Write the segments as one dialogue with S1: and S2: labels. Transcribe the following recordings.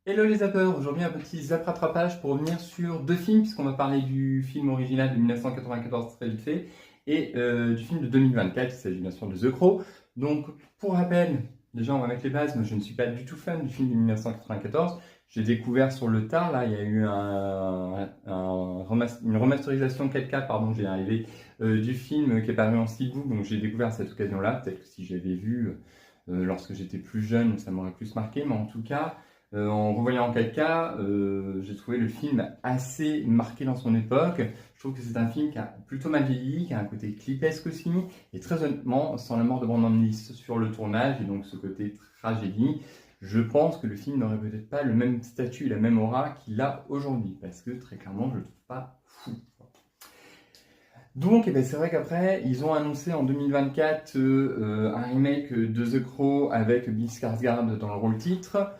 S1: Hello les zappeurs, aujourd'hui un petit zap rattrapage pour revenir sur deux films, puisqu'on va parler du film original de 1994 très vite fait, et du film de 2024, il s'agit bien sûr de The Crow. Donc pour rappel, déjà on va mettre les bases, moi je ne suis pas du tout fan du film de 1994, j'ai découvert sur le tard, là il y a eu une remasterisation 4K, pardon, j'ai arrivé, du film qui est paru en steelbook, donc j'ai découvert à cette occasion-là, peut-être que si j'avais vu lorsque j'étais plus jeune, ça m'aurait plus marqué, mais en tout cas... en revoyant en 4K, j'ai trouvé le film assez marqué dans son époque. Je trouve que c'est un film qui a plutôt mal vieilli, qui a un côté clipesque aussi, et très honnêtement, sans la mort de Brandon Lee sur le tournage, et donc ce côté tragédie, je pense que le film n'aurait peut-être pas le même statut et la même aura qu'il a aujourd'hui, parce que très clairement, je le trouve pas fou. Donc, c'est vrai qu'après, ils ont annoncé en 2024 un remake de The Crow avec Bill Skarsgård dans le rôle titre.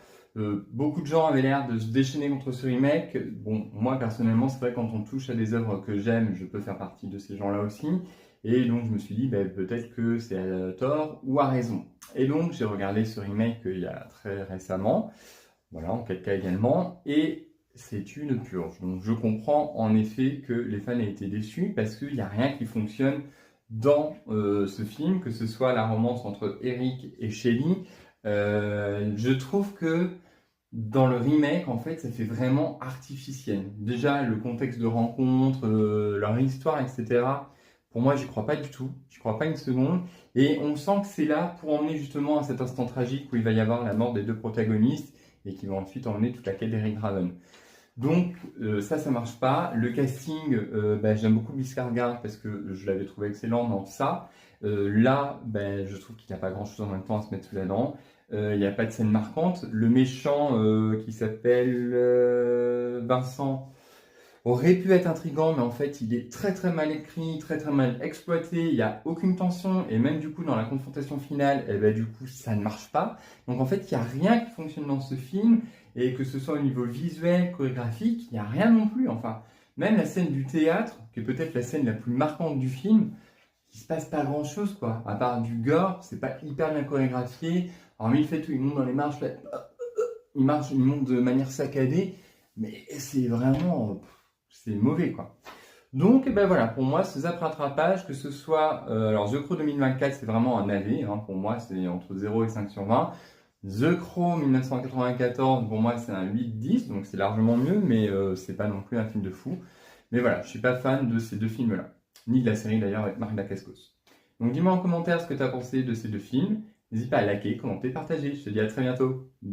S1: Beaucoup de gens avaient l'air de se déchaîner contre ce remake. Bon, moi personnellement, c'est vrai quand on touche à des œuvres que j'aime, je peux faire partie de ces gens-là aussi. Et donc je me suis dit, peut-être que c'est à tort ou à raison. Et donc j'ai regardé ce remake il y a très récemment, voilà, en 4K également, et c'est une purge. Donc je comprends en effet que les fans aient été déçus parce qu'il n'y a rien qui fonctionne dans ce film, que ce soit la romance entre Eric et Shelly. Je trouve que dans le remake, en fait, ça fait vraiment artificiel. Déjà, le contexte de rencontre, leur histoire, etc. Pour moi, j'y crois pas du tout. J'y crois pas une seconde. Et on sent que c'est là pour emmener justement à cet instant tragique où il va y avoir la mort des deux protagonistes et qui va ensuite emmener toute la quête d'Eric Draven. Donc ça marche pas. Le casting, j'aime beaucoup Bill Skarsgård parce que je l'avais trouvé excellent dans ça. Là, je trouve qu'il n'y a pas grand-chose en même temps à se mettre sous la dent. Il n'y a pas de scène marquante. Le méchant qui s'appelle Vincent aurait pu être intriguant, mais en fait, il est très très mal écrit, très très mal exploité. Il n'y a aucune tension, et même du coup, dans la confrontation finale, du coup, ça ne marche pas. Donc en fait, il n'y a rien qui fonctionne dans ce film, et que ce soit au niveau visuel, chorégraphique, il n'y a rien non plus. Enfin, même la scène du théâtre, qui est peut-être la scène la plus marquante du film, il se passe pas grand chose quoi, à part du gore, c'est pas hyper bien chorégraphié. Hormis le fait où il monte dans les marches, là, il monte de manière saccadée, mais c'est vraiment, c'est mauvais quoi. Donc voilà, pour moi ce zap rattrapage, que ce soit, alors The Crow 2024 c'est vraiment un AV, hein, pour moi c'est entre 0 et 5 sur 20. The Crow 1994, pour moi c'est un 8-10, donc c'est largement mieux, mais c'est pas non plus un film de fou. Mais voilà, je suis pas fan de ces deux films-là, ni de la série d'ailleurs avec Marc Dacascos. Donc dis-moi en commentaire ce que tu as pensé de ces deux films. N'hésite pas à liker, commenter, partager. Je te dis à très bientôt. Bye.